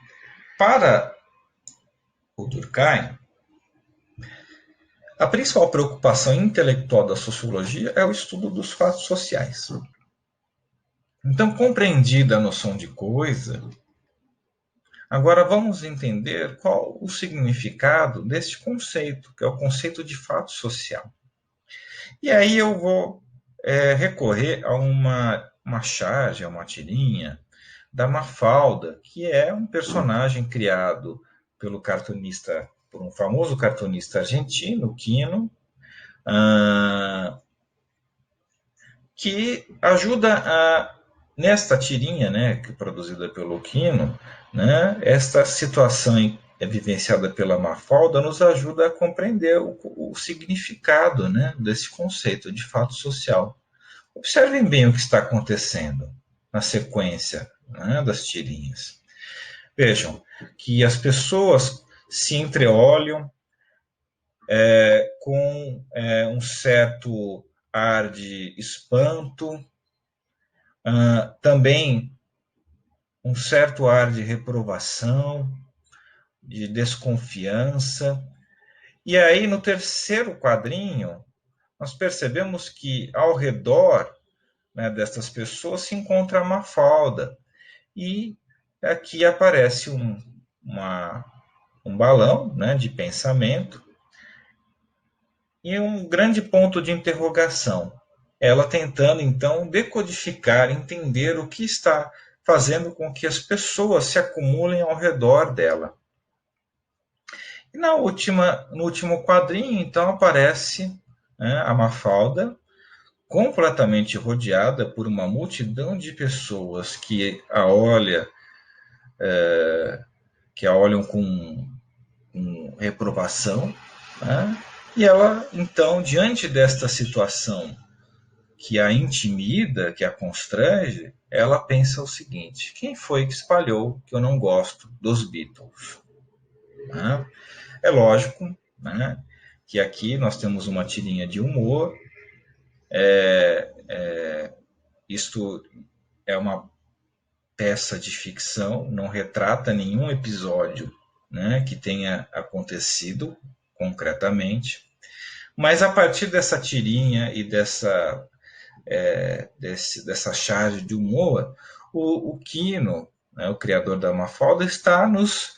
Para o Durkheim, a principal preocupação intelectual da sociologia é o estudo dos fatos sociais. Então, compreendida a noção de coisa, agora vamos entender qual o significado deste conceito, que é o conceito de fato social. E aí eu vou recorrer a uma charge, a uma tirinha da Mafalda, que é um personagem criado pelo cartunista, por um famoso cartunista argentino, Quino, que ajuda nesta tirinha, né, que é produzida pelo Quino, né, esta situação vivenciada pela Mafalda nos ajuda a compreender o significado, né, desse conceito de fato social. Observem bem o que está acontecendo na sequência, né, das tirinhas. Vejam que as pessoas se entreolham com um certo ar de espanto, também um certo ar de reprovação, de desconfiança. E aí, no terceiro quadrinho, nós percebemos que ao redor, né, dessas pessoas se encontra a Mafalda. E aqui aparece um balão, né, de pensamento e um grande ponto de interrogação. Ela tentando, então, decodificar, entender o que está fazendo com que as pessoas se acumulem ao redor dela. E no último quadrinho, então, aparece, né, a Mafalda, completamente rodeada por uma multidão de pessoas que a olham com reprovação, né? E ela, então, diante desta situação que a intimida, que a constrange, ela pensa o seguinte: quem foi que espalhou que eu não gosto dos Beatles? Né? É lógico, né, que aqui nós temos uma tirinha de humor, isto é uma peça de ficção, não retrata nenhum episódio, né, que tenha acontecido concretamente, mas a partir dessa tirinha e dessa charge de humor, o Quino, né, o criador da Mafalda, está nos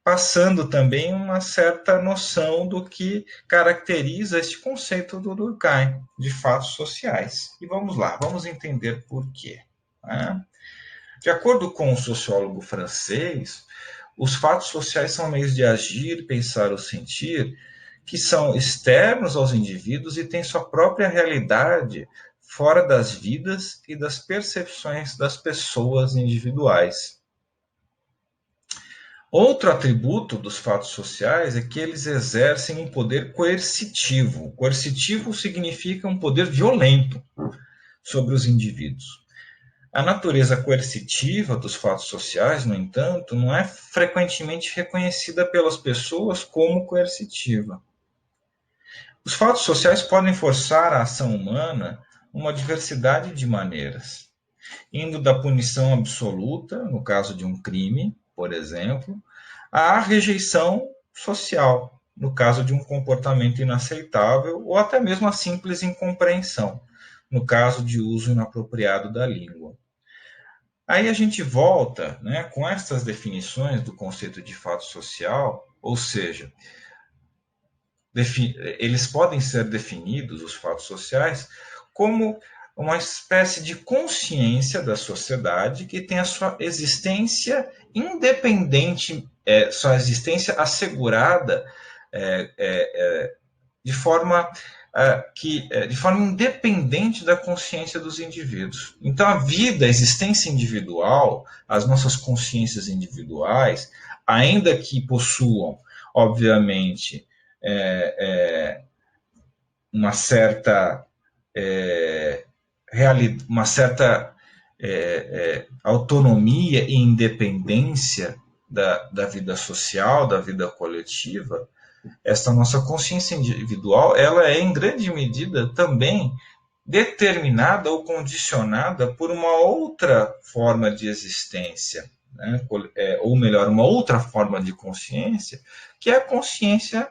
passando também uma certa noção do que caracteriza este conceito do Durkheim, de fatos sociais. E vamos lá, vamos entender por quê. Né? De acordo com o sociólogo francês, os fatos sociais são meios de agir, pensar ou sentir que são externos aos indivíduos e têm sua própria realidade fora das vidas e das percepções das pessoas individuais. Outro atributo dos fatos sociais é que eles exercem um poder coercitivo. Coercitivo significa um poder violento sobre os indivíduos. A natureza coercitiva dos fatos sociais, no entanto, não é frequentemente reconhecida pelas pessoas como coercitiva. Os fatos sociais podem forçar a ação humana uma diversidade de maneiras, indo da punição absoluta, no caso de um crime, por exemplo, à rejeição social, no caso de um comportamento inaceitável, ou até mesmo a simples incompreensão, no caso de uso inapropriado da língua. Aí a gente volta, né, com estas definições do conceito de fato social, ou seja, eles podem ser definidos, os fatos sociais, como uma espécie de consciência da sociedade que tem a sua existência independente, sua existência assegurada de forma de forma independente da consciência dos indivíduos. Então, a vida, a existência individual, as nossas consciências individuais, ainda que possuam, obviamente, uma certa autonomia e independência da vida social, da vida coletiva, essa nossa consciência individual, ela é em grande medida também determinada ou condicionada por uma outra forma de existência, né? Ou melhor, uma outra forma de consciência, que é a consciência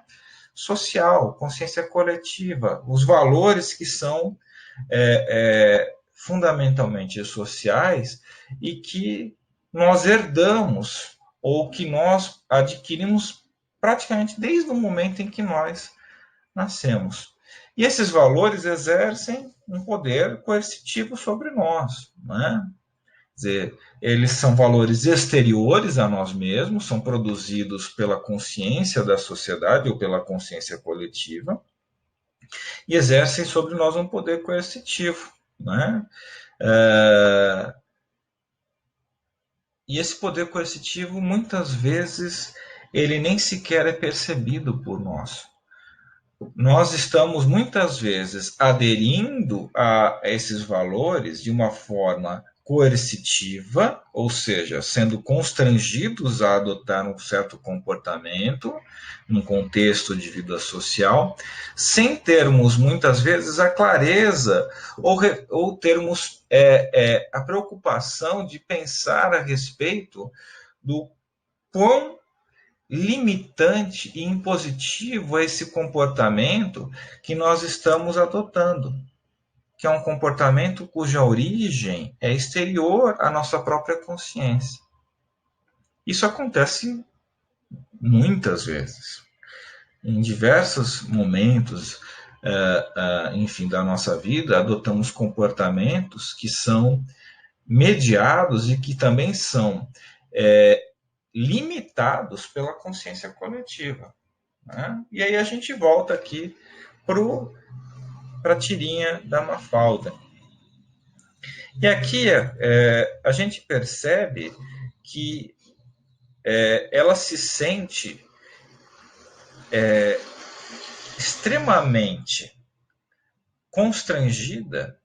social, consciência coletiva, os valores que são fundamentalmente sociais e que nós herdamos ou que nós adquirimos praticamente desde o momento em que nós nascemos. E esses valores exercem um poder coercitivo sobre nós, né? Quer dizer, eles são valores exteriores a nós mesmos, são produzidos pela consciência da sociedade ou pela consciência coletiva e exercem sobre nós um poder coercitivo, né? E esse poder coercitivo, muitas vezes, ele nem sequer é percebido por nós. Nós estamos, muitas vezes, aderindo a esses valores de uma forma coercitiva, ou seja, sendo constrangidos a adotar um certo comportamento num contexto de vida social, sem termos, muitas vezes, a clareza ou termos a preocupação de pensar a respeito do quão limitante e impositivo é esse comportamento que nós estamos adotando, que é um comportamento cuja origem é exterior à nossa própria consciência. Isso acontece muitas vezes. Em diversos momentos, enfim, da nossa vida, adotamos comportamentos que são mediados e que também são limitados pela consciência coletiva, né? E aí a gente volta aqui para a tirinha da Mafalda. E aqui a gente percebe que ela se sente extremamente constrangida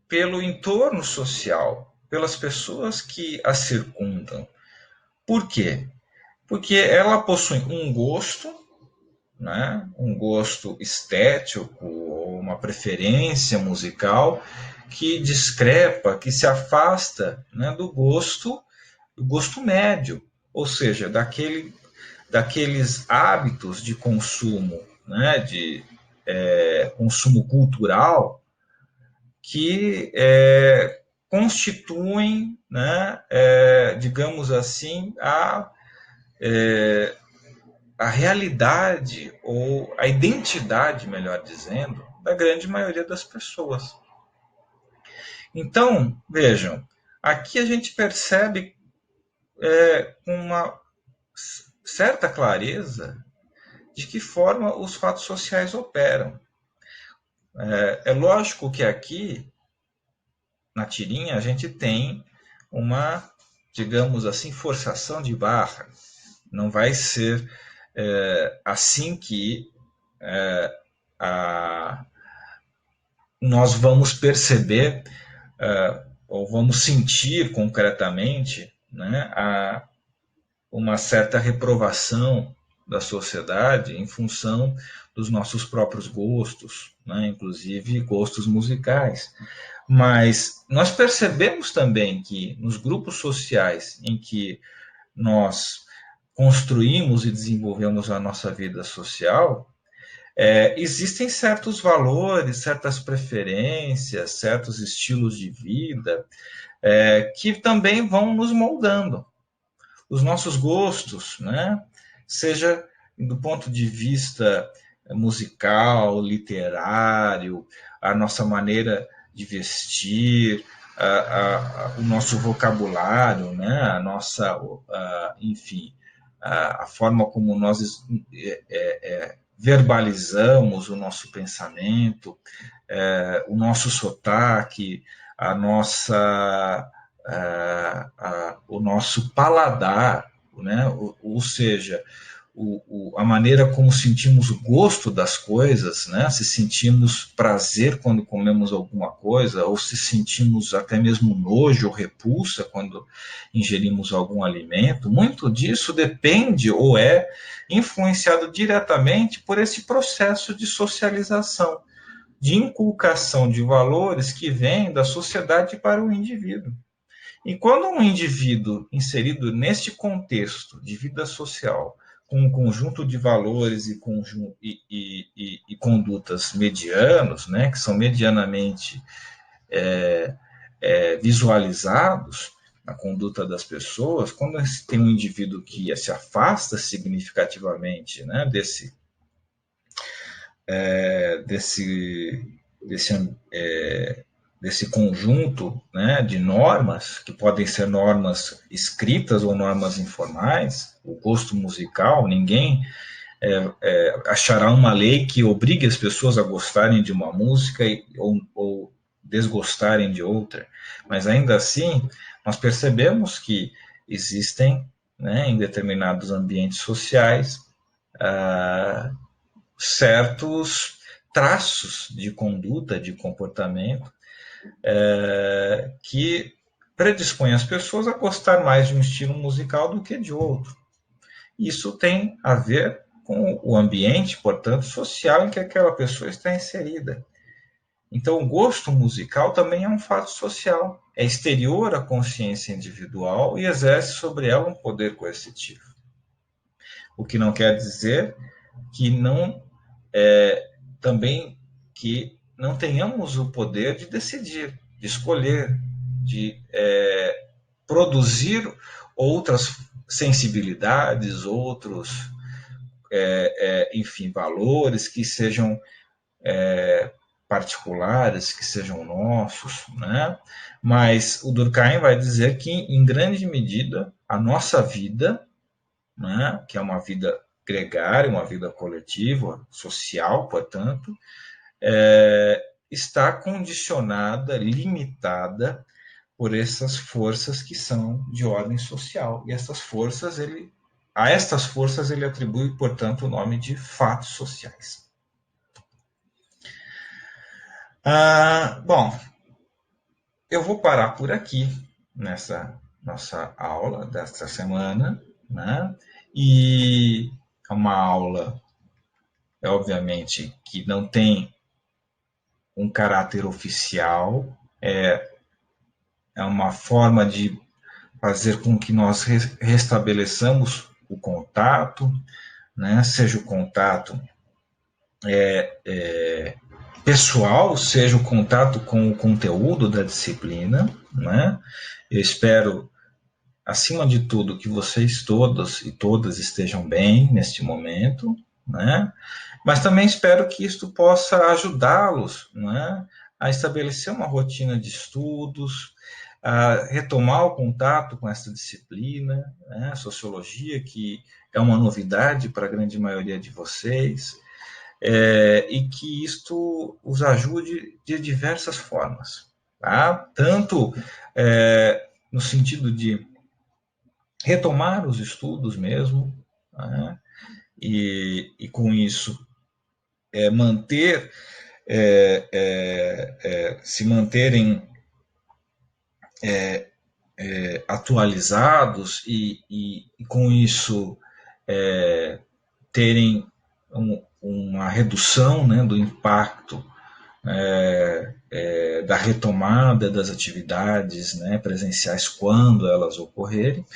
pelo entorno social, pelas pessoas que a circundam. Por quê? Porque ela possui um gosto, né? Um gosto estético ou uma preferência musical que discrepa, que se afasta, né, do gosto médio, ou seja, daqueles hábitos de consumo, né, de consumo cultural que constituem, né, digamos assim, a realidade ou a identidade, melhor dizendo, da grande maioria das pessoas. Então, vejam, aqui a gente percebe com uma certa clareza de que forma os fatos sociais operam. É lógico que aqui, na tirinha, a gente tem uma, digamos assim, forçação de barra. Não vai ser assim que nós vamos perceber ou vamos sentir concretamente, né, uma certa reprovação da sociedade em função dos nossos próprios gostos, né, inclusive gostos musicais. Mas nós percebemos também que nos grupos sociais em que nós construímos e desenvolvemos a nossa vida social, existem certos valores, certas preferências, certos estilos de vida que também vão nos moldando. Os nossos gostos, né? Seja do ponto de vista musical, literário, a nossa maneira de vestir, o nosso vocabulário, né? A nossa, enfim, a forma como nós verbalizamos o nosso pensamento, o nosso sotaque, a nossa, o nosso paladar, né? Ou seja, a maneira como sentimos o gosto das coisas, né? Se sentimos prazer quando comemos alguma coisa, ou se sentimos até mesmo nojo ou repulsa quando ingerimos algum alimento, muito disso depende ou é influenciado diretamente por esse processo de socialização, de inculcação de valores que vêm da sociedade para o indivíduo. E quando um indivíduo inserido neste contexto de vida social, com um conjunto de valores e condutas medianos, né, que são medianamente visualizados na conduta das pessoas, quando tem um indivíduo que se afasta significativamente, né, desse conjunto, né, de normas, que podem ser normas escritas ou normas informais, o gosto musical, ninguém achará uma lei que obrigue as pessoas a gostarem de uma música ou desgostarem de outra, mas ainda assim, nós percebemos que existem, né, em determinados ambientes sociais, certos traços de conduta, de comportamento, que predispõe as pessoas a gostar mais de um estilo musical do que de outro. Isso tem a ver com o ambiente, portanto, social em que aquela pessoa está inserida. Então, o gosto musical também é um fato social, é exterior à consciência individual e exerce sobre ela um poder coercitivo. O que não quer dizer que também que não tenhamos o poder de decidir, de escolher, de produzir outras sensibilidades, outros, enfim, valores que sejam particulares, que sejam nossos, né? Mas o Durkheim vai dizer que, em grande medida, a nossa vida, né, que é uma vida gregária, uma vida coletiva, social, portanto, está condicionada, limitada por essas forças que são de ordem social. E a estas forças ele atribui, portanto, o nome de fatos sociais. Bom, eu vou parar por aqui nessa nossa aula desta semana, né? E é uma aula, obviamente, que não tem um caráter oficial, é uma forma de fazer com que nós restabeleçamos o contato, né? Seja o contato pessoal, seja o contato com o conteúdo da disciplina, né? Eu espero, acima de tudo, que vocês todos e todas estejam bem neste momento, né? Mas também espero que isto possa ajudá-los, né, a estabelecer uma rotina de estudos, a retomar o contato com essa disciplina, né, a sociologia, que é uma novidade para a grande maioria de vocês, e que isto os ajude de diversas formas, tá? Tanto no sentido de retomar os estudos mesmo, né, e com isso manter, se manterem atualizados e com isso terem uma redução, né, do impacto da retomada das atividades, né, presenciais quando elas ocorrerem,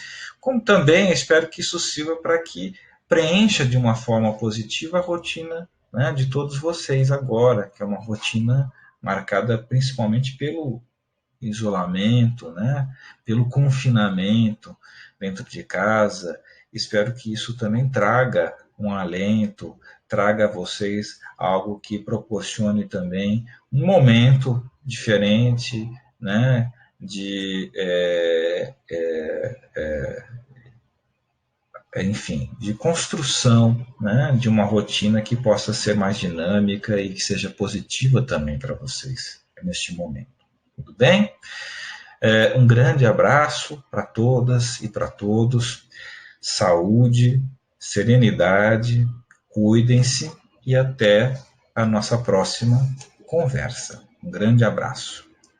como também espero que isso sirva para que preencha de uma forma positiva a rotina, né, de todos vocês agora, que é uma rotina marcada principalmente pelo isolamento, né, pelo confinamento dentro de casa. Espero que isso também traga um alento, traga a vocês algo que proporcione também um momento diferente, né, enfim, de construção, né, de uma rotina que possa ser mais dinâmica e que seja positiva também para vocês neste momento. Tudo bem? Um grande abraço para todas e para todos. Saúde, serenidade, cuidem-se e até a nossa próxima conversa. Um grande abraço.